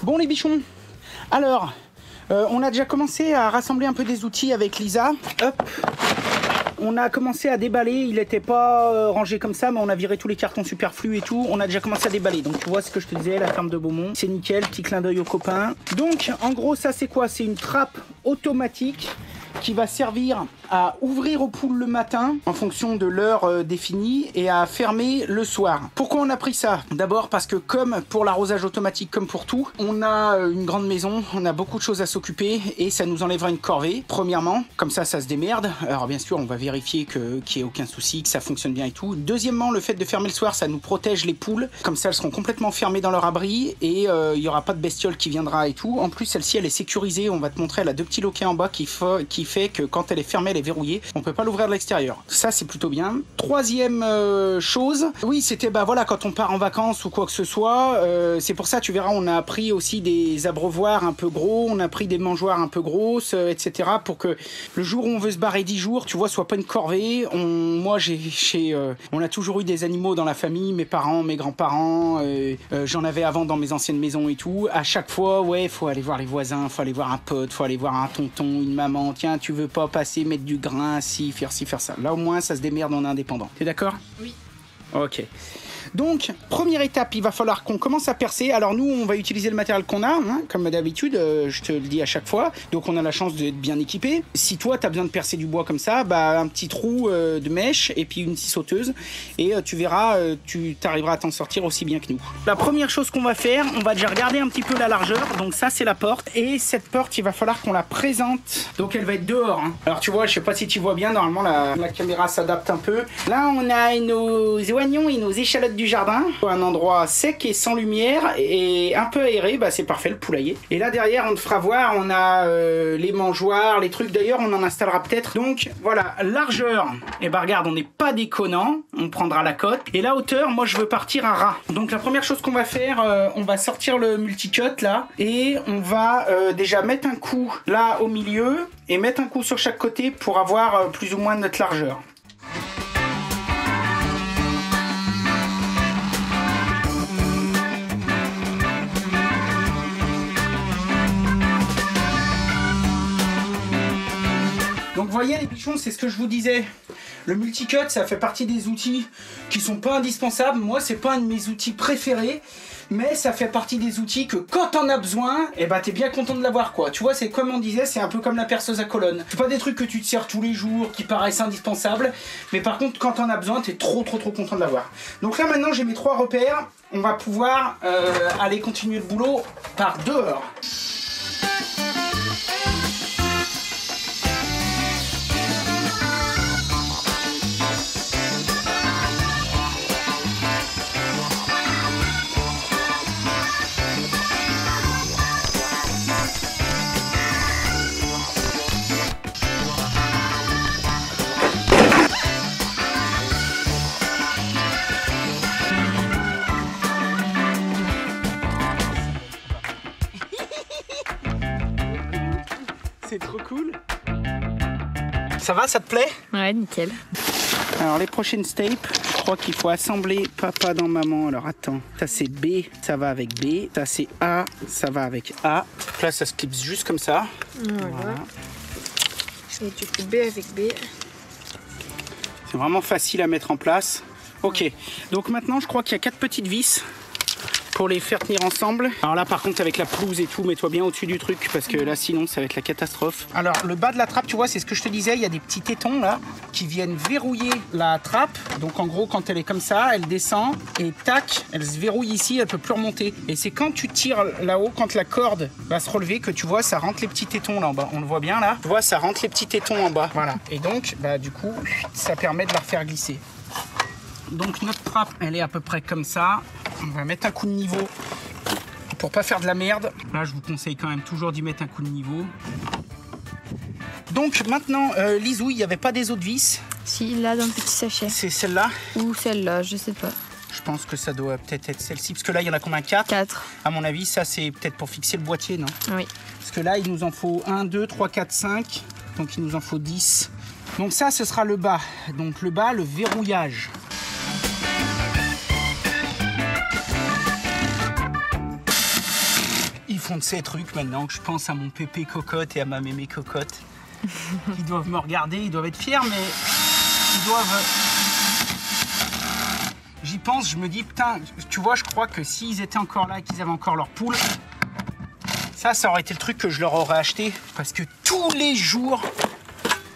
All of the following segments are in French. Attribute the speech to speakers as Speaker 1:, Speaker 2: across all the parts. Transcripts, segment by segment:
Speaker 1: Bon les bichons, alors on a déjà commencé à rassembler un peu des outils avec Lisa. Hop. On a commencé à déballer, il n'était pas rangé comme ça, mais on a viré tous les cartons superflus et tout. On a déjà commencé à déballer, donc tu vois ce que je te disais, la ferme de Beaumont, c'est nickel, petit clin d'œil aux copains. Donc en gros ça c'est quoi? C'est une trappe automatique qui va servir à ouvrir aux poules le matin en fonction de l'heure définie et à fermer le soir. Pourquoi on a pris ça? D'abord parce que comme pour l'arrosage automatique, comme pour tout, on a une grande maison, on a beaucoup de choses à s'occuper et ça nous enlèvera une corvée, premièrement, comme ça se démerde. Alors bien sûr on va vérifier qu'il n'y ait aucun souci, que ça fonctionne bien et tout. Deuxièmement, le fait de fermer le soir, ça nous protège les poules, comme ça elles seront complètement fermées dans leur abri et il n'y aura pas de bestiole qui viendra et tout. En plus celle-ci elle est sécurisée, on va te montrer, elle a deux petits loquets en bas qui fait que quand elle est fermée, elle est verrouillée, on peut pas l'ouvrir de l'extérieur. Ça c'est plutôt bien. Troisième chose, oui c'était bah voilà quand on part en vacances ou quoi que ce soit, c'est pour ça tu verras on a pris aussi des abreuvoirs un peu gros, on a pris des mangeoires un peu grosses, etc. pour que le jour où on veut se barrer 10 jours, tu vois, soit pas une corvée. Moi on a toujours eu des animaux dans la famille, mes parents, mes grands-parents, j'en avais avant dans mes anciennes maisons et tout. À chaque fois, ouais, faut aller voir les voisins, faut aller voir un pote, faut aller voir un tonton, une maman, tiens tu veux pas passer mettre du grain, ci, faire ça. Là au moins ça se démerde, on est indépendant. T'es d'accord?
Speaker 2: Oui.
Speaker 1: Ok. Donc, première étape, il va falloir qu'on commence à percer. Alors nous, on va utiliser le matériel qu'on a, hein, comme d'habitude, je te le dis à chaque fois. Donc on a la chance d'être bien équipé. Si toi, tu as besoin de percer du bois comme ça, bah, un petit trou de mèche et puis une scie sauteuse. Et tu verras, tu arriveras à t'en sortir aussi bien que nous. La première chose qu'on va faire, on va déjà regarder un petit peu la largeur. Donc ça, c'est la porte. Et cette porte, il va falloir qu'on la présente. Donc elle va être dehors. Hein. Alors tu vois, je sais pas si tu vois bien, normalement la caméra s'adapte un peu. Là, on a nos oignons et nos échalotes du jardin, un endroit sec et sans lumière et un peu aéré, bah c'est parfait le poulailler. Et là derrière on te fera voir, on a les mangeoires, les trucs, d'ailleurs on en installera peut-être. Donc voilà, largeur, et bah regarde, on n'est pas déconnant, on prendra la cote. Et la hauteur, moi je veux partir à ras. Donc la première chose qu'on va faire, on va sortir le multicut là et on va déjà mettre un coup là au milieu et mettre un coup sur chaque côté pour avoir plus ou moins notre largeur. Donc vous voyez les bichons, c'est ce que je vous disais. Le multicut, ça fait partie des outils qui sont pas indispensables. Moi, c'est pas un de mes outils préférés, mais ça fait partie des outils que quand t'en as besoin, et bah t'es bien content de l'avoir quoi. Tu vois, c'est comme on disait, c'est un peu comme la perceuse à colonne. C'est pas des trucs que tu te sers tous les jours, qui paraissent indispensables, mais par contre quand t'en as besoin, t'es trop content de l'avoir. Donc là maintenant j'ai mes 3 repères, on va pouvoir aller continuer le boulot par dehors. C'est trop cool. Ça va, ça te plaît?
Speaker 2: Ouais, nickel.
Speaker 1: Alors les prochaines stapes, je crois qu'il faut assembler papa dans maman. Alors attends, ça c'est B, ça va avec B. Ça c'est A, ça va avec A. Là ça se clipse juste comme ça.
Speaker 2: Voilà. Et du coup B avec B.
Speaker 1: C'est vraiment facile à mettre en place. Ok, donc maintenant je crois qu'il y a 4 petites vis pour les faire tenir ensemble. Alors là par contre avec la pelouse et tout, mets-toi bien au-dessus du truc parce que là sinon ça va être la catastrophe. Alors le bas de la trappe, tu vois, c'est ce que je te disais, il y a des petits tétons là qui viennent verrouiller la trappe. Donc en gros quand elle est comme ça, elle descend et tac, elle se verrouille ici, elle peut plus remonter. Et c'est quand tu tires là-haut, quand la corde va se relever que tu vois ça rentre les petits tétons là en bas. On le voit bien là. Tu vois ça rentre les petits tétons en bas. Voilà. Et donc bah du coup ça permet de la refaire glisser. Donc notre trappe elle est à peu près comme ça. On va mettre un coup de niveau pour pas faire de la merde. Là, je vous conseille quand même toujours d'y mettre un coup de niveau. Donc maintenant, Lisou, il n'y avait pas des autres vis?
Speaker 2: Si, là dans le petit sachet.
Speaker 1: C'est celle-là?
Speaker 2: Ou celle-là, je sais pas.
Speaker 1: Je pense que ça doit peut-être être celle-ci. Parce que là, il y en a combien? 4?
Speaker 2: 4.
Speaker 1: À mon avis, ça, c'est peut-être pour fixer le boîtier, non?
Speaker 2: Oui.
Speaker 1: Parce que là, il nous en faut 1, 2, 3, 4, 5. Donc, il nous en faut 10. Donc ça, ce sera le bas. Donc le bas, le verrouillage. font de ces trucs maintenant que je pense à mon pépé cocotte et à ma mémé cocotte. Ils doivent me regarder, ils doivent être fiers, mais ils doivent... J'y pense, je me dis, putain, tu vois, je crois que s'ils étaient encore là et qu'ils avaient encore leur poule, ça aurait été le truc que je leur aurais acheté. Parce que tous les jours...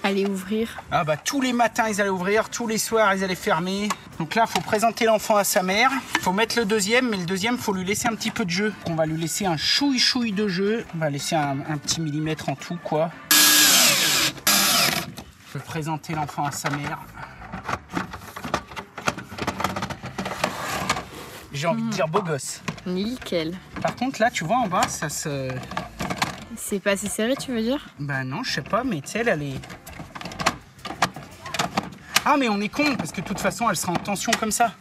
Speaker 2: Aller ouvrir.
Speaker 1: Ah bah tous les matins, ils allaient ouvrir, tous les soirs, ils allaient fermer. Donc là, il faut présenter l'enfant à sa mère. Il faut mettre le deuxième, mais le deuxième, il faut lui laisser un petit peu de jeu. On va lui laisser un chouille de jeu. On va laisser un petit millimètre en tout, quoi. Je vais présenter l'enfant à sa mère. J'ai envie de dire beau gosse.
Speaker 2: Nickel.
Speaker 1: Par contre, là, tu vois, en bas, ça se...
Speaker 2: C'est pas assez serré, tu veux dire?
Speaker 1: Bah non, je sais pas, mais tu sais, elle est... Ah, mais on est con, parce que de toute façon, elle sera en tension comme ça.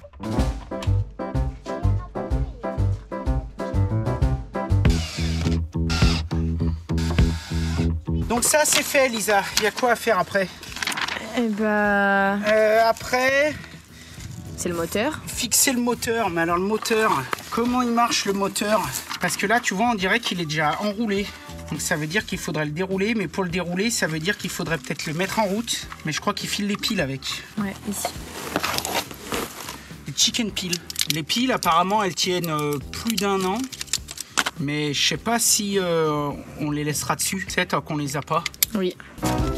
Speaker 1: Donc ça, c'est fait, Lisa. Il y a quoi à faire après?
Speaker 2: Eh bah...
Speaker 1: Après...
Speaker 2: C'est le moteur.
Speaker 1: Fixer le moteur. Mais alors, le moteur, comment il marche, le moteur? Parce que là, tu vois, on dirait qu'il est déjà enroulé. Donc ça veut dire qu'il faudrait le dérouler, mais pour le dérouler, ça veut dire qu'il faudrait peut-être le mettre en route. Mais je crois qu'il file les piles avec.
Speaker 2: Ouais, ici.
Speaker 1: Les chicken piles. Les piles, apparemment, elles tiennent plus d'1 an. Mais je sais pas si on les laissera dessus, tu sais, tant qu'on les a pas.
Speaker 2: Oui.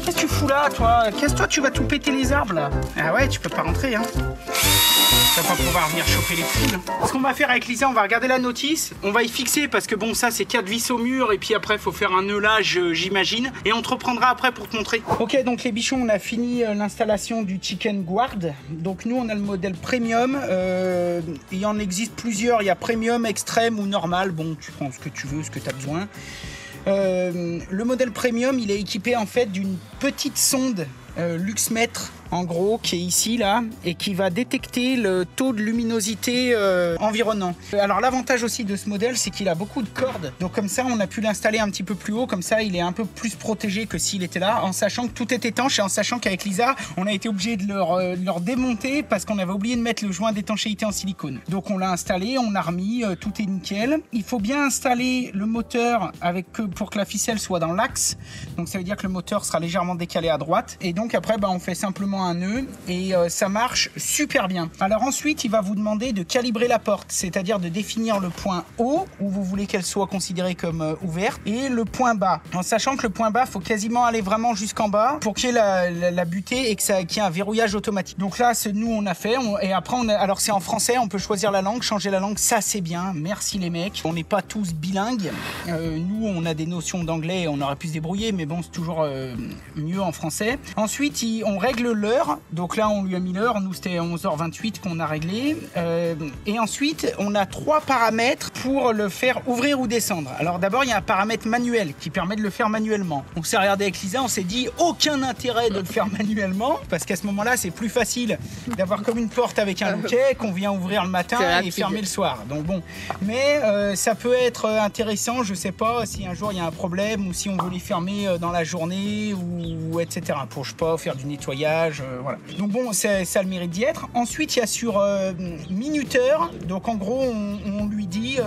Speaker 1: Qu'est-ce que tu fous là, toi? Qu'est-ce que tu vas tout péter les arbres, là? Ah ouais, tu peux pas rentrer, hein. Tu vas pas pouvoir venir choper les fils. Ce qu'on va faire avec Lisa, on va regarder la notice, on va y fixer parce que bon, ça c'est 4 vis au mur et puis après il faut faire un neulage, j'imagine, et on te reprendra après pour te montrer. Ok, donc les bichons, on a fini l'installation du Chicken Guard. Donc nous, on a le modèle premium. Il y en existe plusieurs. Il y a premium, extrême ou normal. Bon, tu prends ce que tu veux, ce que tu as besoin. Le modèle premium, il est équipé en fait d'une petite sonde luxmètre, en gros, qui est ici là et qui va détecter le taux de luminosité environnant. Alors l'avantage aussi de ce modèle, c'est qu'il a beaucoup de cordes, donc comme ça on a pu l'installer un petit peu plus haut, comme ça il est un peu plus protégé que s'il était là, en sachant que tout est étanche et en sachant qu'avec Lisa on a été obligé de leur démonter parce qu'on avait oublié de mettre le joint d'étanchéité en silicone. Donc on l'a installé, on a remis, tout est nickel. Il faut bien installer le moteur pour que la ficelle soit dans l'axe, donc ça veut dire que le moteur sera légèrement décalé à droite, et donc après on fait simplement un nœud et ça marche super bien. Alors ensuite il va vous demander de calibrer la porte, c'est-à-dire de définir le point haut où vous voulez qu'elle soit considérée comme ouverte et le point bas, en sachant que le point bas faut quasiment aller vraiment jusqu'en bas pour qu'il y ait la butée et qu'il y ait un verrouillage automatique. Donc là nous on a fait et après alors c'est en français, on peut choisir la langue, changer la langue, ça c'est bien, merci les mecs. On n'est pas tous bilingues, nous on a des notions d'anglais, on aurait pu se débrouiller, mais bon c'est toujours mieux en français. Ensuite on règle l'heure, donc là on lui a mis l'heure, nous c'était 11h28 qu'on a réglé, et ensuite on a 3 paramètres pour le faire ouvrir ou descendre. Alors d'abord il y a un paramètre manuel qui permet de le faire manuellement. On s'est regardé avec Lisa, on s'est dit aucun intérêt de le faire manuellement parce qu'à ce moment là c'est plus facile d'avoir comme une porte avec un loquet qu'on vient ouvrir le matin et fermer le soir. Donc bon, mais ça peut être intéressant, je sais pas si un jour il y a un problème ou si on veut les fermer dans la journée ou etc. pour je sais pas faire du nettoyage, voilà. Donc bon, ça a le mérite d'y être. Ensuite, il y a sur minuteur, donc en gros, on lui dit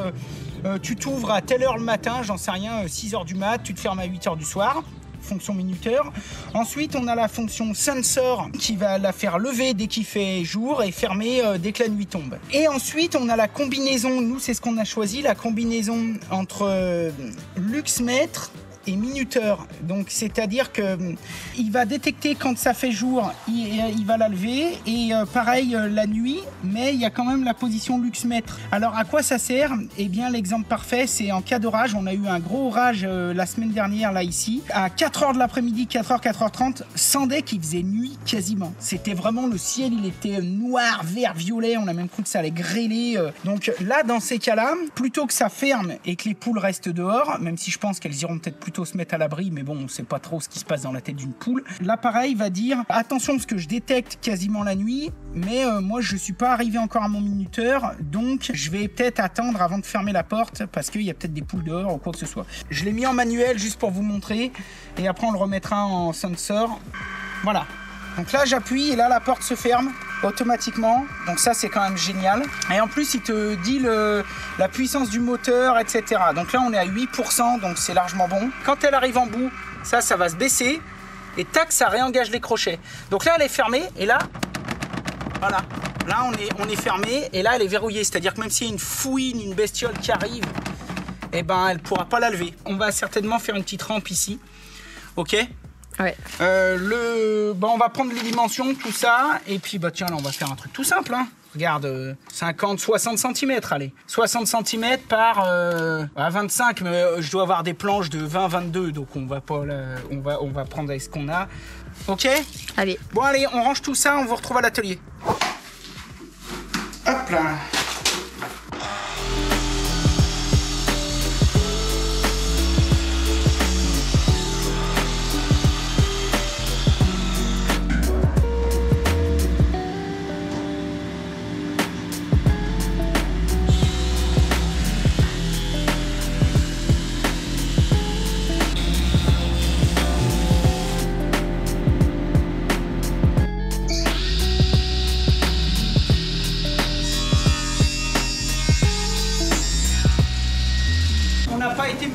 Speaker 1: tu t'ouvres à telle heure le matin, j'en sais rien, 6h du mat, tu te fermes à 8h du soir. Fonction minuteur. Ensuite, on a la fonction sensor qui va la faire lever dès qu'il fait jour et fermer dès que la nuit tombe. Et ensuite, on a la combinaison, nous c'est ce qu'on a choisi, la combinaison entre luxmètre et minuteur. Donc c'est-à-dire que il va détecter quand ça fait jour, il va la lever et pareil la nuit, mais il y a quand même la position luxmètre. Alors à quoi ça sert? Eh bien l'exemple parfait, c'est en cas d'orage. On a eu un gros orage la semaine dernière là ici, à 4h de l'après-midi, 4h, 4h30, sans dès qu'il faisait nuit quasiment. C'était vraiment le ciel, il était noir, vert, violet, on a même cru que ça allait grêler. Donc là dans ces cas-là, plutôt que ça ferme et que les poules restent dehors, même si je pense qu'elles iront peut-être plutôt se mettre à l'abri, mais bon, on sait pas trop ce qui se passe dans la tête d'une poule. L'appareil va dire attention parce que je détecte quasiment la nuit, mais moi je suis pas arrivé encore à mon minuteur, donc je vais peut-être attendre avant de fermer la porte parce qu'il y a peut-être des poules dehors ou quoi que ce soit. Je l'ai mis en manuel juste pour vous montrer et après on le remettra en sensor. Voilà. Donc là j'appuie et là la porte se ferme. automatiquement. Donc ça, c'est quand même génial. Et en plus, il te dit la puissance du moteur, etc. Donc là, on est à 8%, donc c'est largement bon. Quand elle arrive en bout, ça va se baisser. Et tac, ça réengage les crochets. Donc là, elle est fermée. Et là, voilà. Là, on est fermé. Et là, elle est verrouillée. C'est-à-dire que même s'il y a une fouine, une bestiole qui arrive, eh ben, elle ne pourra pas la lever. On va certainement faire une petite rampe ici. OK ?
Speaker 2: Ouais.
Speaker 1: On va prendre les dimensions, tout ça. Et puis, tiens, là, on va faire un truc tout simple. Hein. Regarde, 50, 60 cm, allez. 60 cm par 25, mais je dois avoir des planches de 20, 22, donc on va pas on va prendre avec ce qu'on a. OK ?
Speaker 2: Allez.
Speaker 1: Bon, allez, on range tout ça, on vous retrouve à l'atelier. Hop là.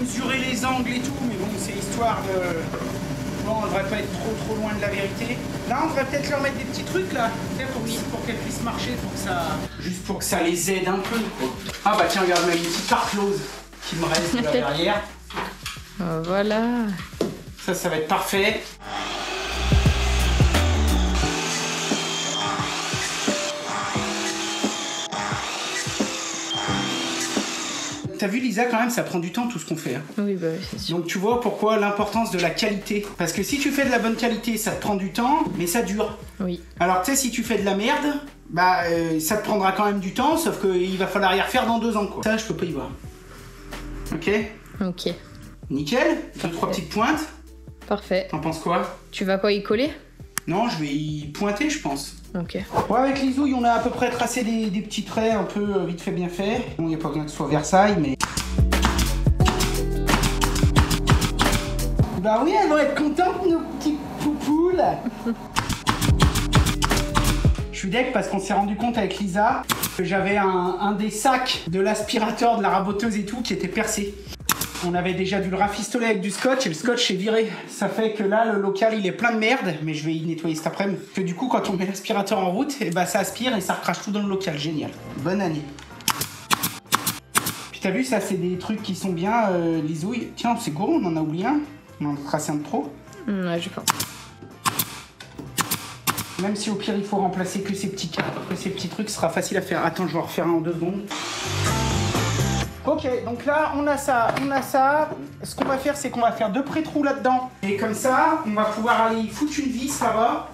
Speaker 1: Mesurer les angles et tout, mais bon, c'est histoire de... Bon, on devrait pas être trop loin de la vérité. Là, on devrait peut-être leur mettre des petits trucs, là, pour qu'elles puissent marcher, juste pour que ça les aide un peu, quoi. Ah bah tiens, regarde, même une petite tartelose qui me reste là derrière.
Speaker 2: Voilà.
Speaker 1: Ça va être parfait. T'as vu Lisa, quand même, ça prend du temps tout ce qu'on fait. Hein.
Speaker 2: Oui, bah c'est sûr.
Speaker 1: Donc tu vois pourquoi l'importance de la qualité. Parce que si tu fais de la bonne qualité, ça te prend du temps, mais ça dure.
Speaker 2: Oui.
Speaker 1: Alors tu sais, si tu fais de la merde, ça te prendra quand même du temps, sauf qu'il va falloir y refaire dans 2 ans, quoi. Ça, je peux pas y voir. OK ?
Speaker 2: OK.
Speaker 1: Nickel. 2-3 petites pointes.
Speaker 2: Parfait.
Speaker 1: T'en penses quoi ?
Speaker 2: Tu vas pas y coller ?
Speaker 1: Non, je vais y pointer, je pense.
Speaker 2: OK.
Speaker 1: Bon, avec les ouilles, on a à peu près tracé des petits traits un peu vite fait, bien fait. Bon, il n'y a pas besoin que ce soit Versailles, mais... Bah oui, elles vont être contentes, nos petits poupous, là. Je suis deg parce qu'on s'est rendu compte avec Lisa que j'avais un des sacs de l'aspirateur, de la raboteuse et tout, qui était percé. On avait déjà dû le rafistoler avec du scotch et le scotch est viré. Ça fait que là, le local, il est plein de merde, mais je vais y nettoyer cet après-midi. Que du coup, quand on met l'aspirateur en route, et ça aspire et ça recrache tout dans le local. Génial. Bonne année. Puis t'as vu, ça, c'est des trucs qui sont bien, l'isouille. Tiens, c'est gros, on en a oublié un. On en a tracé un de trop.
Speaker 2: Ouais, je pense.
Speaker 1: Même si au pire, il faut remplacer que ces petits trucs, ce sera facile à faire. Attends, je vais en refaire un en 2 secondes. Ok, donc là, on a ça. Ce qu'on va faire, c'est qu'on va faire 2 pré-trous là-dedans. Et comme ça, on va pouvoir aller y foutre une vis là-bas.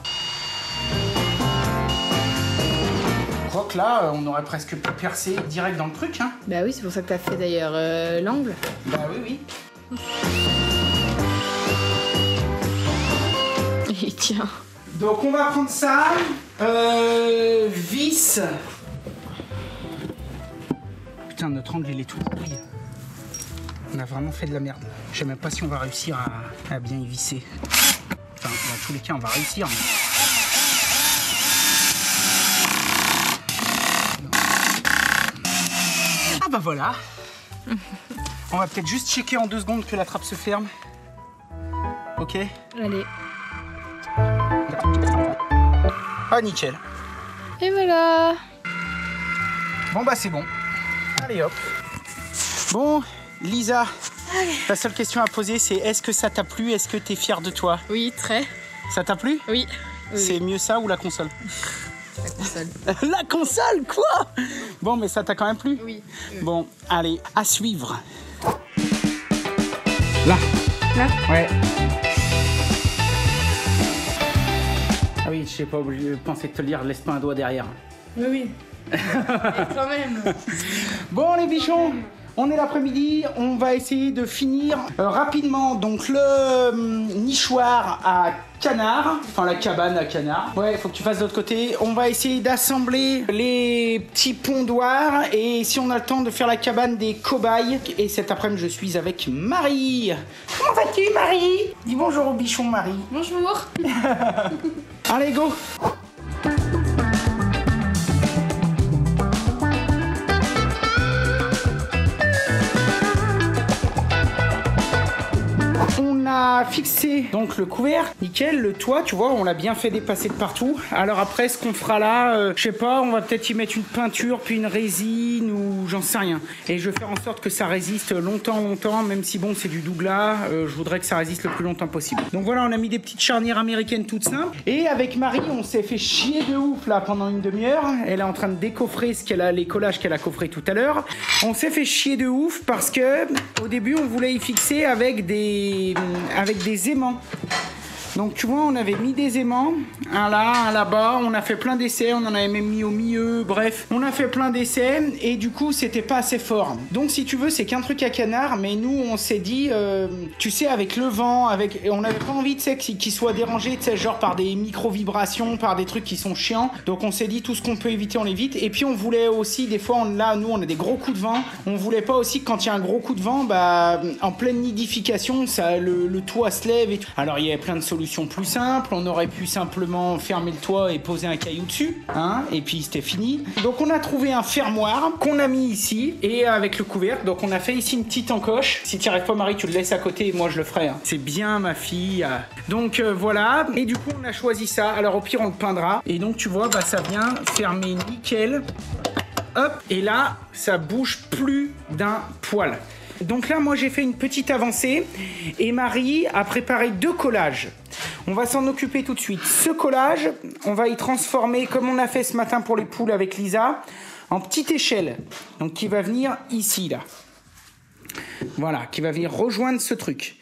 Speaker 1: Je crois que là, on aurait presque pu percer direct dans le truc. Hein.
Speaker 2: Bah oui, c'est pour ça que t'as fait d'ailleurs l'angle.
Speaker 1: Bah oui.
Speaker 2: Et tiens.
Speaker 1: Donc on va prendre ça. Vis. Putain, notre angle il est tout pourri. On a vraiment fait de la merde. Je sais même pas si on va réussir à bien y visser. Enfin, dans tous les cas, on va réussir. Mais... Ah bah voilà. On va peut-être juste checker en 2 secondes que la trappe se ferme. Ok.
Speaker 2: Allez.
Speaker 1: Ah nickel.
Speaker 2: Et voilà.
Speaker 1: Bon bah c'est bon. Allez hop. Bon, Lisa, la seule question à poser c'est est-ce que ça t'a plu? Est-ce que t'es fière de toi?
Speaker 2: Oui, très.
Speaker 1: Ça t'a plu?
Speaker 2: Oui.
Speaker 1: C'est mieux ça ou la console?
Speaker 2: La console.
Speaker 1: La console, quoi? Bon, mais ça t'a quand même plu?
Speaker 2: Oui.
Speaker 1: Bon, allez, à suivre. Là.
Speaker 2: Là?
Speaker 1: Ouais. Ah oui, je sais pas, je pensais te le dire, laisse pas un doigt derrière.
Speaker 2: Oui, oui. Quand même.
Speaker 1: Bon, les bichons, on est l'après-midi, on va essayer de finir rapidement donc le nichoir à canard, enfin la cabane à canard. Ouais, il faut que tu fasses de l'autre côté. On va essayer d'assembler les petits pondoirs et si on a le temps de faire la cabane des cobayes. Et cet après-midi, je suis avec Marie. Comment vas-tu, Marie? Dis bonjour au bichon, Marie.
Speaker 2: Bonjour.
Speaker 1: Allez, go. a fixé donc le couvercle, nickel, le toit, tu vois, on l'a bien fait dépasser de partout. Alors après, ce qu'on fera là, je sais pas, on va peut-être y mettre une peinture, puis une résine, ou j'en sais rien. Et je vais faire en sorte que ça résiste longtemps, même si bon, c'est du Douglas, je voudrais que ça résiste le plus longtemps possible. Donc voilà, on a mis des petites charnières américaines toutes simples. Et avec Marie, on s'est fait chier de ouf là pendant une demi-heure. Elle est en train de décoffrer les collages qu'elle a coffrés tout à l'heure. On s'est fait chier de ouf parce que au début, on voulait y fixer avec des aimants. Donc tu vois, on avait mis des aimants, un là, un là-bas, on a fait plein d'essais, on en avait même mis au milieu, bref, on a fait plein d'essais et du coup c'était pas assez fort. Donc si tu veux, c'est qu'un truc à canard, mais nous on s'est dit, tu sais, avec le vent, on n'avait pas envie, tu sais, qu'il soit dérangé, tu sais, genre par des micro-vibrations, par des trucs qui sont chiants. Donc on s'est dit, tout ce qu'on peut éviter, on l'évite. Et puis on voulait aussi, des fois, nous on a des gros coups de vent, on voulait pas aussi que quand il y a un gros coup de vent, bah en pleine nidification, ça, le toit se lève et tout. Alors il y avait plein de solutions plus simple, on aurait pu simplement fermer le toit et poser un caillou dessus, hein, et puis c'était fini. Donc on a trouvé un fermoir qu'on a mis ici, et avec le couvercle, donc on a fait ici une petite encoche. Si tu n'y arrives pas, Marie, tu le laisses à côté et moi je le ferai, hein. C'est bien, ma fille. Donc voilà, et du coup on a choisi ça. Alors au pire on le peindra, et donc tu vois, bah ça vient fermer nickel. Hop, et là ça bouge plus d'un poil. Donc là, moi, j'ai fait une petite avancée et Marie a préparé 2 collages. On va s'en occuper tout de suite. Ce collage, on va y transformer, comme on a fait ce matin pour les poules avec Lisa, en petite échelle. Donc, qui va venir ici, là. Voilà, qui va venir rejoindre ce truc.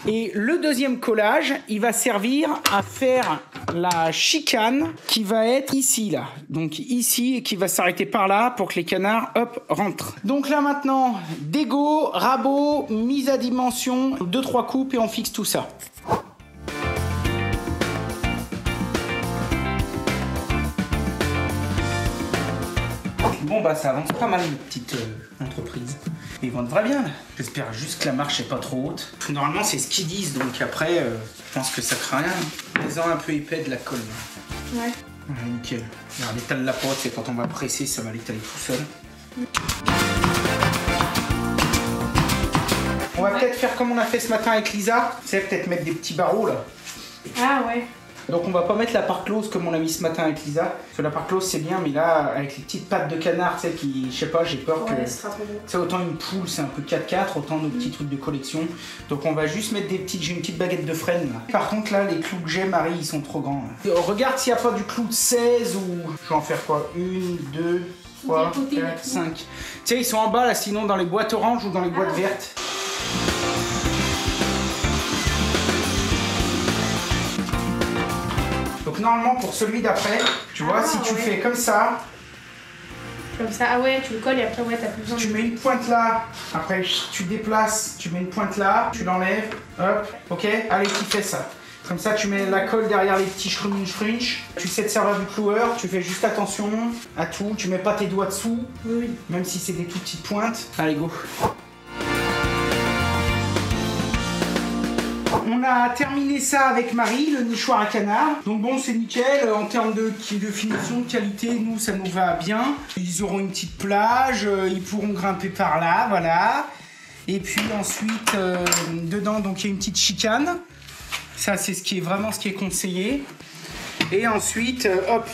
Speaker 1: Et le deuxième collage, il va servir à faire la chicane qui va être ici, là. Donc ici, et qui va s'arrêter par là pour que les canards, hop, rentrent. Donc là maintenant, dégo, rabot, mise à dimension, 2-3 coupes et on fixe tout ça. Bon bah ça avance pas mal, une petite entreprise. Ils vont très bien là. J'espère juste que la marche est pas trop haute. Normalement c'est ce qu'ils disent, donc après je pense que ça craint rien. Les ans un peu épais de la colle. Là.
Speaker 2: Ouais.
Speaker 1: Ouais, nickel. Alors l'étale la pote, c'est quand on va presser, ça va l'étaler tout seul. On va peut-être faire comme on a fait ce matin avec Lisa. C'est peut-être mettre des petits barreaux là.
Speaker 2: Ah ouais.
Speaker 1: Donc on va pas mettre la part close comme on l'a mis ce matin avec Lisa. Parce que la part close c'est bien, mais là avec les petites pattes de canard, tu sais, qui, je sais pas, j'ai peur que... C'est autant une poule, c'est un peu 4x4, autant nos petits trucs de collection. Donc on va juste mettre des petites... J'ai une petite baguette de frêne là. Par contre là, les clous que j'ai, Marie, ils sont trop grands. Là. Regarde s'il n'y a pas du clou de 16 ou... Je vais en faire quoi? 1, 2, 3, 4, 5. Tu sais, ils sont en bas là, sinon dans les boîtes oranges ou dans les boîtes vertes. Donc normalement pour celui d'après, tu vois, si tu fais comme ça.
Speaker 2: Comme ça, ah ouais, tu le colles et après ouais, t'as plus besoin.
Speaker 1: Tu mets une pointe là, après tu déplaces, tu mets une pointe là, tu l'enlèves, hop, ok, allez tu fais ça. Comme ça tu mets la colle derrière les petits schrunch, tu sais te servir du cloueur, tu fais juste attention à tout, tu mets pas tes doigts dessous, oui. Même si c'est des toutes petites pointes. Allez go. On a terminé ça avec Marie, le nichoir à canard. Donc bon, c'est nickel. En termes de finition, de qualité, nous, ça nous va bien. Ils auront une petite plage, ils pourront grimper par là, voilà. Et puis ensuite, dedans, donc il y a une petite chicane. Ça, c'est vraiment ce qui est conseillé. Et ensuite, hop.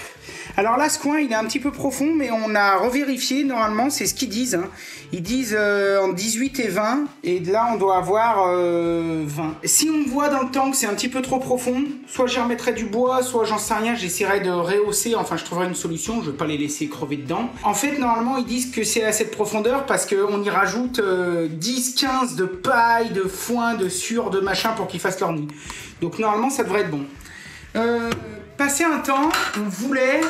Speaker 1: Alors là, ce coin, il est un petit peu profond, mais on a revérifié. Normalement, c'est ce qu'ils disent. Hein. Ils disent en 18 et 20. Et là, on doit avoir 20. Si on voit dans le temps que c'est un petit peu trop profond, soit j'y remettrai du bois, soit j'en sais rien, j'essaierai de rehausser. Enfin, je trouverai une solution. Je ne vais pas les laisser crever dedans. En fait, normalement, ils disent que c'est à cette profondeur parce qu'on y rajoute 10-15 de paille, de foin, de sueur, de machin pour qu'ils fassent leur nid. Donc, normalement, ça devrait être bon. Passé un temps, on voulait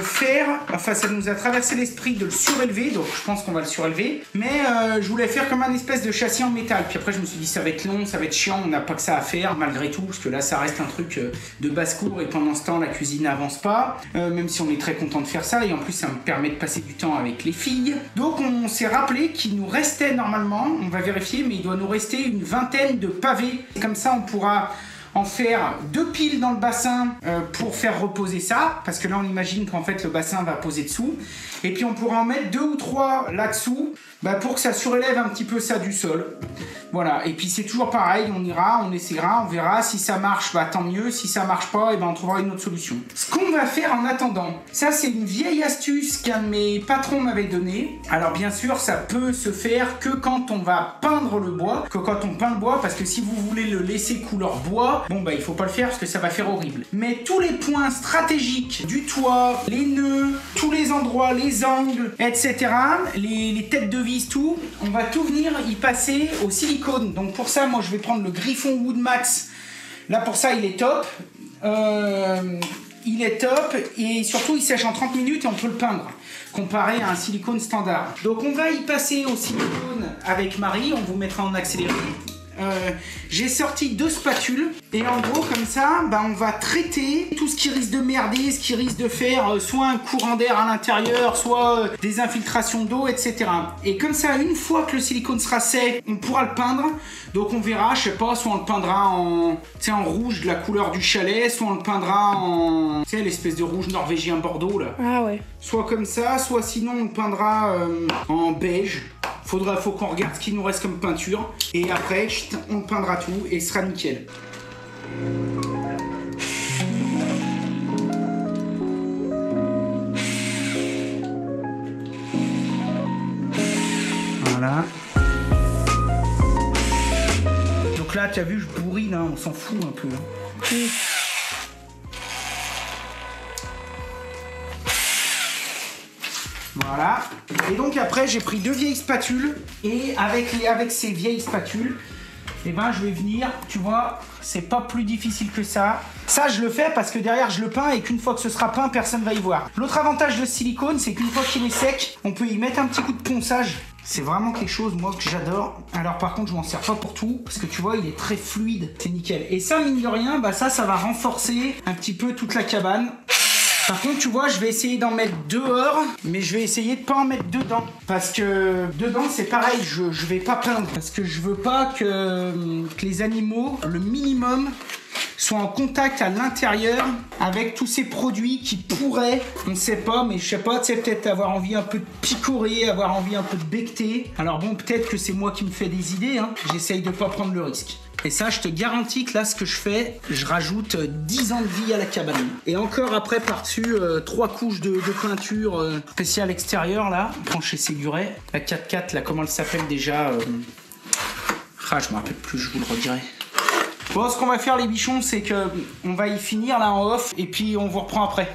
Speaker 1: faire, enfin ça nous a traversé l'esprit de le surélever, donc je pense qu'on va le surélever, mais je voulais faire comme un espèce de châssis en métal, puis après je me suis dit ça va être long, ça va être chiant, on n'a pas que ça à faire malgré tout, parce que là ça reste un truc de basse-cour et pendant ce temps la cuisine n'avance pas, même si on est très content de faire ça, et en plus ça me permet de passer du temps avec les filles. Donc on s'est rappelé qu'il nous restait normalement, on va vérifier, mais il doit nous rester une vingtaine de pavés, comme ça on pourra en faire 2 piles dans le bassin pour faire reposer ça, parce que là on imagine qu'en fait le bassin va poser dessous, et puis on pourra en mettre 2 ou 3 là-dessous pour que ça surélève un petit peu ça du sol. Voilà, et puis c'est toujours pareil, on ira, on essaiera, on verra. Si ça marche, bah tant mieux. Si ça marche pas, et ben on trouvera une autre solution. Ce qu'on va faire en attendant, ça c'est une vieille astuce qu'un de mes patrons m'avait donnée. Alors bien sûr, ça peut se faire que quand on va peindre le bois, que quand on peint le bois, parce que si vous voulez le laisser couleur bois, bon bah il faut pas le faire parce que ça va faire horrible. Mais tous les points stratégiques du toit, les nœuds, tous les endroits, les angles, etc., les têtes de vis, tout, on va tout venir y passer au silicone. Donc pour ça, moi je vais prendre le Griffon Wood Max. Là pour ça, il est top. Il est top et surtout il sèche en 30 minutes et on peut le peindre comparé à un silicone standard. Donc on va y passer au silicone avec Marie, on vous mettra en accéléré. J'ai sorti 2 spatules et en gros comme ça bah, on va traiter tout ce qui risque de merder, ce qui risque de faire soit un courant d'air à l'intérieur, soit des infiltrations d'eau, etc. Et comme ça, une fois que le silicone sera sec, on pourra le peindre. Donc on verra, je sais pas, soit on le peindra en rouge de la couleur du chalet, soit on le peindra en l'espèce de rouge norvégien bordeaux là.
Speaker 2: Ah ouais.
Speaker 1: Soit comme ça, soit sinon on le peindra en beige. Faut qu'on regarde ce qu'il nous reste comme peinture. Et après, on peindra tout et ce sera nickel. Voilà. Donc là, tu as vu, je bourrine, hein, on s'en fout un peu. Hein. Voilà. Et donc après, j'ai pris 2 vieilles spatules. Et avec ces vieilles spatules, eh ben, je vais venir, tu vois, c'est pas plus difficile que ça. Ça, je le fais parce que derrière, je le peins et qu'une fois que ce sera peint, personne va y voir. L'autre avantage de ce silicone, c'est qu'une fois qu'il est sec, on peut y mettre un petit coup de ponçage. C'est vraiment quelque chose, moi, que j'adore. Alors par contre, je m'en sers pas pour tout, parce que tu vois, il est très fluide. C'est nickel. Et ça, mine de rien, bah ça va renforcer un petit peu toute la cabane. Par contre, tu vois, je vais essayer d'en mettre dehors, mais je vais essayer de pas en mettre dedans. Parce que dedans, c'est pareil, je vais pas peindre. Parce que je veux pas que les animaux, le minimum, soient en contact à l'intérieur avec tous ces produits qui pourraient, on sait pas, mais je sais pas, tu sais, peut-être avoir envie un peu de picorer, avoir envie un peu de becter. Alors bon, peut-être que c'est moi qui me fais des idées, hein. J'essaye de pas prendre le risque. Et ça, je te garantis que là, ce que je fais, je rajoute 10 ans de vie à la cabane. Et encore après, par-dessus, 3 couches de peinture spéciale extérieure, là. On prend chez Séguret. La 4x4, là, comment elle s'appelle déjà Ah, je me rappelle plus, je vous le redirai. Bon, ce qu'on va faire, les bichons, c'est que on va y finir, là, en off. Et puis, on vous reprend après.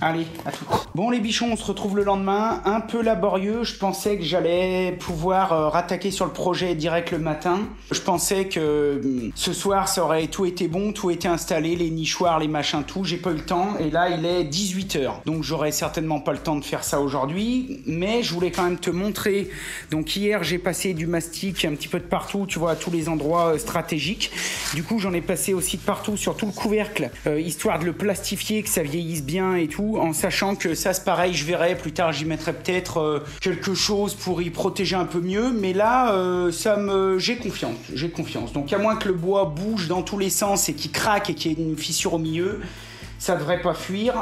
Speaker 1: Allez, à tout. Bon les bichons, on se retrouve le lendemain, un peu laborieux. Je pensais que j'allais pouvoir rattaquer sur le projet direct le matin. Je pensais que ce soir ça aurait tout été bon, tout était installé, les nichoirs, les machins, tout. J'ai pas eu le temps et là il est 18h. Donc j'aurais certainement pas le temps de faire ça aujourd'hui, mais je voulais quand même te montrer. Donc hier j'ai passé du mastic un petit peu de partout, tu vois, à tous les endroits stratégiques. Du coup j'en ai passé aussi de partout sur tout le couvercle, histoire de le plastifier, que ça vieillisse bien et tout. En sachant que ça c'est pareil, je verrai plus tard, j'y mettrai peut-être quelque chose pour y protéger un peu mieux, mais là j'ai confiance. Donc à moins que le bois bouge dans tous les sens et qu'il craque et qu'il y ait une fissure au milieu, ça devrait pas fuir.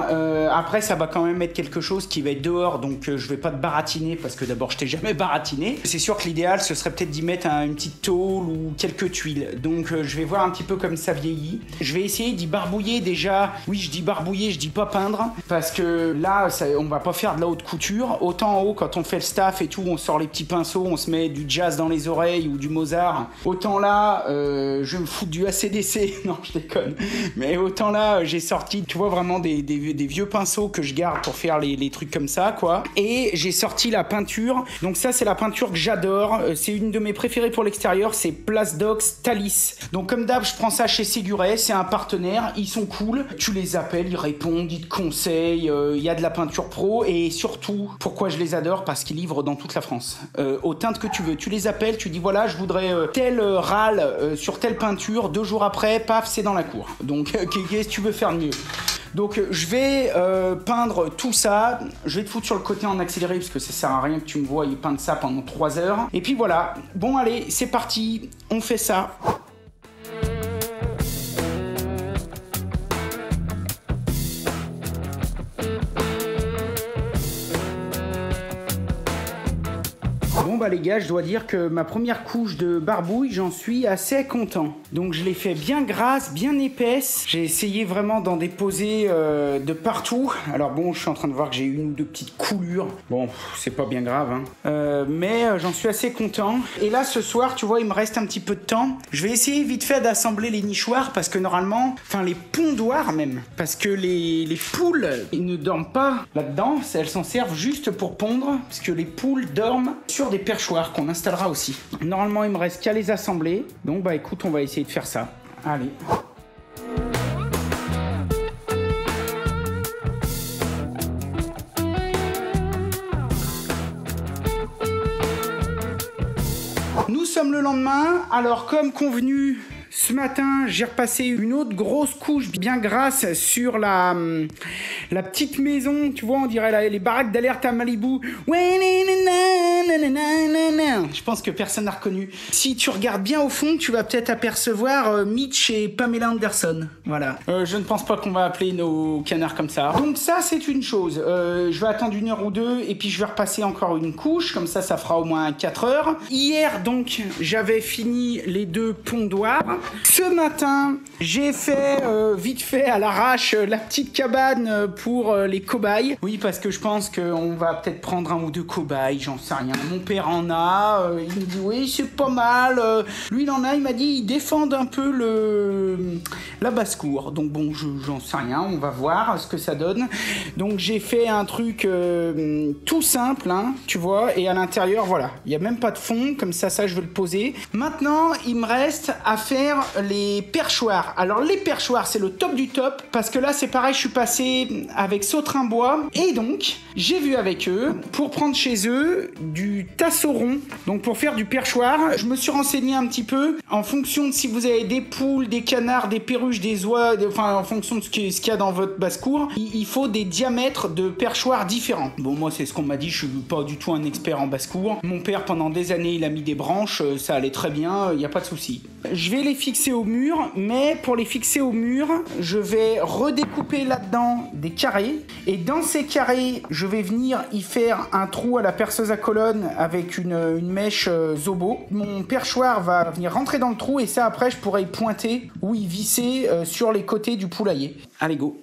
Speaker 1: Après, ça va quand même être quelque chose qui va être dehors, donc je vais pas te baratiner parce que d'abord je t'ai jamais baratiné. C'est sûr que l'idéal ce serait peut-être d'y mettre une petite tôle ou quelques tuiles. Donc je vais voir un petit peu comme ça vieillit. Je vais essayer d'y barbouiller déjà. Oui, je dis barbouiller, je dis pas peindre, parce que là on va pas faire de la haute couture. Autant en haut, quand on fait le staff et tout, on sort les petits pinceaux, on se met du jazz dans les oreilles ou du Mozart. Autant là, je vais me foutre du AC/DC. Non, je déconne. Mais autant là, j'ai sorti, tu vois, vraiment des vieux pinceaux que je garde pour faire les trucs comme ça, quoi. Et j'ai sorti la peinture. Donc ça, c'est la peinture que j'adore. C'est une de mes préférées pour l'extérieur. C'est Plasdox Thalys. Donc comme d'hab, je prends ça chez Séguret. C'est un partenaire. Ils sont cool. Tu les appelles, ils répondent, ils te conseillent. Il y a de la peinture pro. Et surtout, pourquoi je les adore? Parce qu'ils livrent dans toute la France. Aux teintes que tu veux. Tu les appelles, tu dis voilà, je voudrais tel râle sur telle peinture. 2 jours après, paf, c'est dans la cour. Donc qu'est-ce que tu veux faire de mieux? Donc je vais peindre tout ça. Je vais te foutre sur le côté en accéléré parce que ça sert à rien que tu me vois y peindre ça pendant 3 heures. Et puis voilà. Bon allez, c'est parti. On fait ça. Bon bah les gars, je dois dire que ma première couche de barbouille, j'en suis assez content. Donc je l'ai fait bien grasse, bien épaisse. J'ai essayé vraiment d'en déposer de partout. Alors bon, je suis en train de voir que j'ai une ou deux petites coulures. Bon, c'est pas bien grave, hein. Mais j'en suis assez content. Et là ce soir, tu vois, il me reste un petit peu de temps. Je vais essayer vite fait d'assembler les nichoirs parce que normalement, enfin les pondoirs même, parce que les poules, ils ne dorment pas là-dedans. Elles s'en servent juste pour pondre, parce que les poules dorment sur des perchoirs qu'on installera aussi. Normalement, il me reste qu'à les assembler. Donc bah écoute, on va essayer de faire ça. Allez. Nous sommes le lendemain. Alors comme convenu, ce matin, j'ai repassé une autre grosse couche bien grasse sur la petite maison. Tu vois, on dirait les baraques d'alerte à Malibu. Je pense que personne n'a reconnu. Si tu regardes bien au fond, tu vas peut-être apercevoir Mitch et Pamela Anderson. Voilà. Je ne pense pas qu'on va appeler nos canards comme ça. Donc ça, c'est une chose. Je vais attendre 1 heure ou 2 et puis je vais repasser encore une couche. Comme ça fera au moins 4 heures. Hier, donc, j'avais fini les 2 pondoirs. Ce matin, j'ai fait vite fait à l'arrache la petite cabane pour les cobayes. Oui, parce que je pense qu'on va peut-être prendre 1 ou 2 cobayes, j'en sais rien. Mon père en a, il me dit oui, c'est pas mal. Lui, il en a, il m'a dit ils défendent un peu la basse-cour. Donc bon, j'en sais rien, on va voir ce que ça donne. Donc j'ai fait un truc tout simple, hein, tu vois, et à l'intérieur, voilà, il n'y a même pas de fond, comme ça je vais le poser. Maintenant, il me reste à faire les perchoirs. Alors les perchoirs, c'est le top du top, parce que là c'est pareil, je suis passé avec Sautrin Bois, et donc j'ai vu avec eux pour prendre chez eux du tasseau-rond, donc pour faire du perchoir. Je me suis renseigné un petit peu en fonction de si vous avez des poules, des canards, des perruches, des oies, enfin en fonction de ce qu'il y a dans votre basse-cour, il faut des diamètres de perchoirs différents. Bon, moi c'est ce qu'on m'a dit, je suis pas du tout un expert en basse-cour. Mon père pendant des années il a mis des branches, ça allait très bien, il n'y a pas de souci. Je vais les fixer au mur, mais pour les fixer au mur, je vais redécouper là-dedans des carrés, et dans ces carrés, je vais venir y faire un trou à la perceuse à colonne avec une mèche Zobo. Mon perchoir va venir rentrer dans le trou, et ça après je pourrai y pointer ou y visser sur les côtés du poulailler. Allez, go!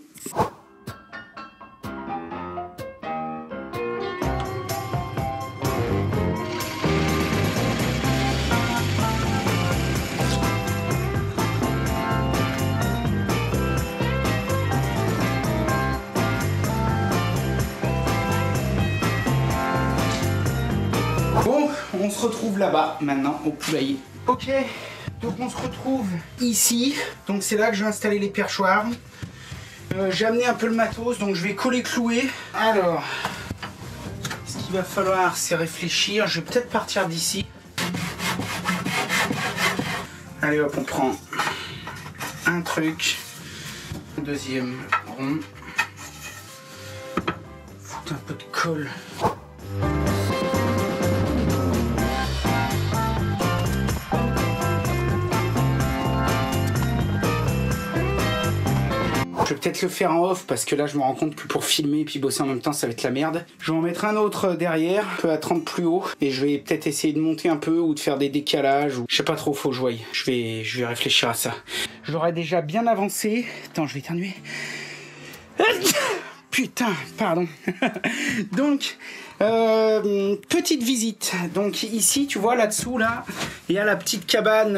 Speaker 1: Bon, on se retrouve là-bas maintenant au poulailler. Ok, donc on se retrouve ici. Donc c'est là que je vais installer les perchoirs. J'ai amené un peu le matos, donc je vais coller clouer. Alors, ce qu'il va falloir, c'est réfléchir. Je vais peut-être partir d'ici. Allez hop, on prend un truc, un deuxième rond. Foutre un peu de colle. Je vais peut-être le faire en off parce que là je me rends compte que pour filmer et puis bosser en même temps ça va être la merde. Je vais en mettre un autre derrière, un peu à 30 plus haut, et je vais peut-être essayer de monter un peu ou de faire des décalages, ou je sais pas trop, faut que je voie. Je vais réfléchir à ça. J'aurais déjà bien avancé. Attends, je vais éternuer. Putain, pardon. Donc, petite visite. Donc ici, tu vois là-dessous, là, il y a la petite cabane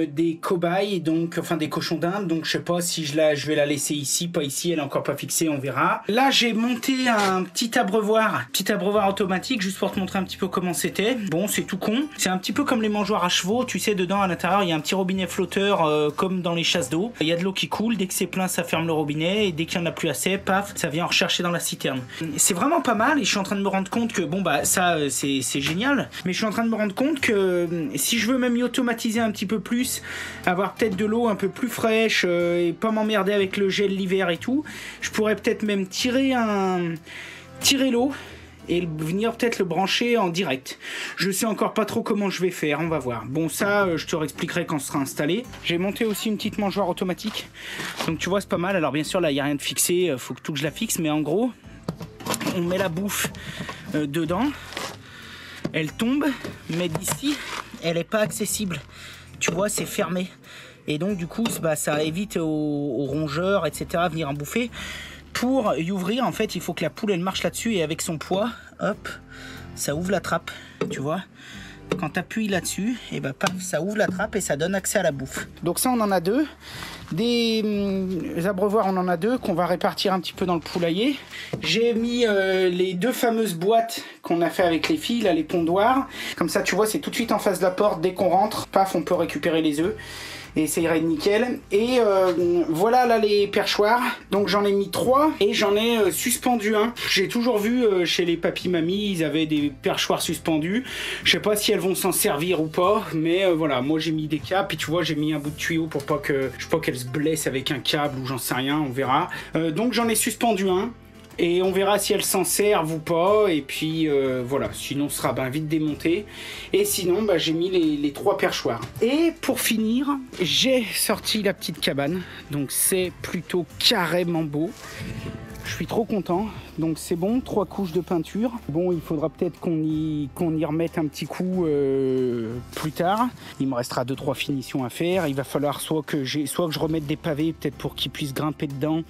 Speaker 1: des cobayes, donc enfin des cochons d'Inde. Donc je sais pas si je vais la laisser ici, pas ici. Elle est encore pas fixée, on verra. Là, j'ai monté un petit abreuvoir automatique, juste pour te montrer un petit peu comment c'était. Bon, c'est tout con. C'est un petit peu comme les mangeoires à chevaux. Tu sais, dedans à l'intérieur, il y a un petit robinet flotteur, comme dans les chasses d'eau. Il y a de l'eau qui coule. Dès que c'est plein, ça ferme le robinet, et dès qu'il y en a plus assez, paf, ça vient en rechercher dans la citerne. C'est vraiment pas mal, et je suis en train de me rendre compte que bon bah ça c'est génial, mais je suis en train de me rendre compte que si je veux même y automatiser un petit peu plus, avoir peut-être de l'eau un peu plus fraîche et pas m'emmerder avec le gel l'hiver et tout, je pourrais peut-être même tirer l'eau et venir peut-être le brancher en direct. Je sais encore pas trop comment je vais faire, on va voir. Bon, ça je te réexpliquerai quand ce sera installé. J'ai monté aussi une petite mangeoire automatique, donc tu vois c'est pas mal. Alors bien sûr là il n'y a rien de fixé, faut que tout que je la fixe, mais en gros on met la bouffe dedans. elle tombe, mais d'ici, elle n'est pas accessible. Tu vois, c'est fermé. Et donc du coup, bah, ça évite aux rongeurs, etc. à venir en bouffer. Pour y ouvrir, en fait, il faut que la poule elle marche là-dessus et avec son poids, hop, ça ouvre la trappe, tu vois. Quand tu appuies là-dessus, et bah, paf, ça ouvre la trappe et ça donne accès à la bouffe. Donc ça, on en a deux. Des abreuvoirs, on en a deux qu'on va répartir un petit peu dans le poulailler. J'ai mis les deux fameuses boîtes qu'on a fait avec les filles, là, les pondoirs. Comme ça, tu vois, c'est tout de suite en face de la porte. Dès qu'on rentre, paf, on peut récupérer les œufs. Et ça irait nickel. Et voilà là les perchoirs. Donc j'en ai mis 3 et j'en ai suspendu un. J'ai toujours vu chez les papis-mamies, ils avaient des perchoirs suspendus. Je sais pas si elles vont s'en servir ou pas, mais voilà, moi j'ai mis des câbles. Puis tu vois, j'ai mis un bout de tuyau pour pas que je sais pas qu'elles se blessent avec un câble ou j'en sais rien, on verra. Donc j'en ai suspendu un. Et on verra si elles s'en servent ou pas. Et puis voilà, sinon ce sera vite démonté. Et sinon bah, j'ai mis les 3 perchoirs. Et pour finir, j'ai sorti la petite cabane. Donc c'est plutôt carrément beau. Je suis trop content. Donc c'est bon, 3 couches de peinture. Bon, il faudra peut-être qu'on y remette un petit coup plus tard. Il me restera 2-3 finitions à faire. Il va falloir soit que je remette des pavés peut-être pour qu'ils puissent grimper dedans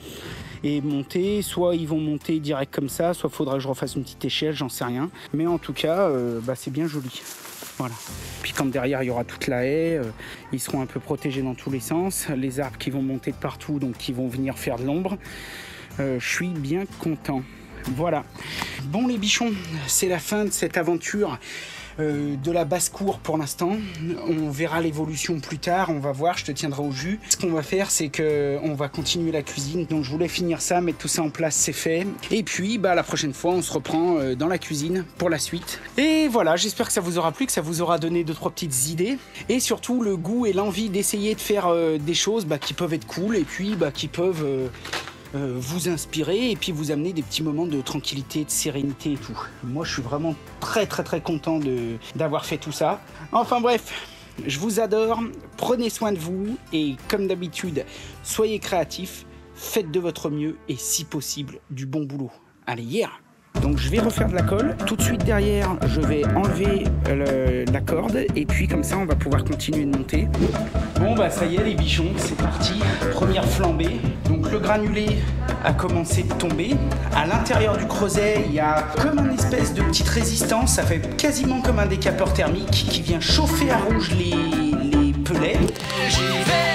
Speaker 1: et monter, soit ils vont monter direct comme ça, soit faudra que je refasse une petite échelle, j'en sais rien. Mais en tout cas, c'est bien joli. Voilà. Puis quand derrière il y aura toute la haie, ils seront un peu protégés dans tous les sens. Les arbres qui vont monter de partout, donc qui vont venir faire de l'ombre. Je suis bien content. Voilà. Bon les bichons, c'est la fin de cette aventure de la basse-cour pour l'instant. On verra l'évolution plus tard, on va voir, je te tiendrai au jus. Ce qu'on va faire, c'est qu'on va continuer la cuisine. Donc je voulais finir ça, mettre tout ça en place, c'est fait. Et puis la prochaine fois, on se reprend dans la cuisine pour la suite. Et voilà, j'espère que ça vous aura plu, que ça vous aura donné 2-3 petites idées. Et surtout le goût et l'envie d'essayer de faire des choses qui peuvent être cool et puis qui peuvent... vous inspirer et puis vous amener des petits moments de tranquillité, de sérénité et tout. Moi, je suis vraiment très content d'avoir fait tout ça. Enfin bref, je vous adore, prenez soin de vous et comme d'habitude, soyez créatifs, faites de votre mieux et si possible, du bon boulot. Allez, yeah! Donc je vais refaire de la colle. Tout de suite derrière, je vais enlever la corde et puis comme ça, on va pouvoir continuer de monter. Bon ça y est les bichons, c'est parti. Première flambée. Donc le granulé a commencé de tomber. À l'intérieur du creuset, il y a comme une espèce de petite résistance. Ça fait quasiment comme un décapeur thermique qui vient chauffer à rouge les pellets. J'y vais.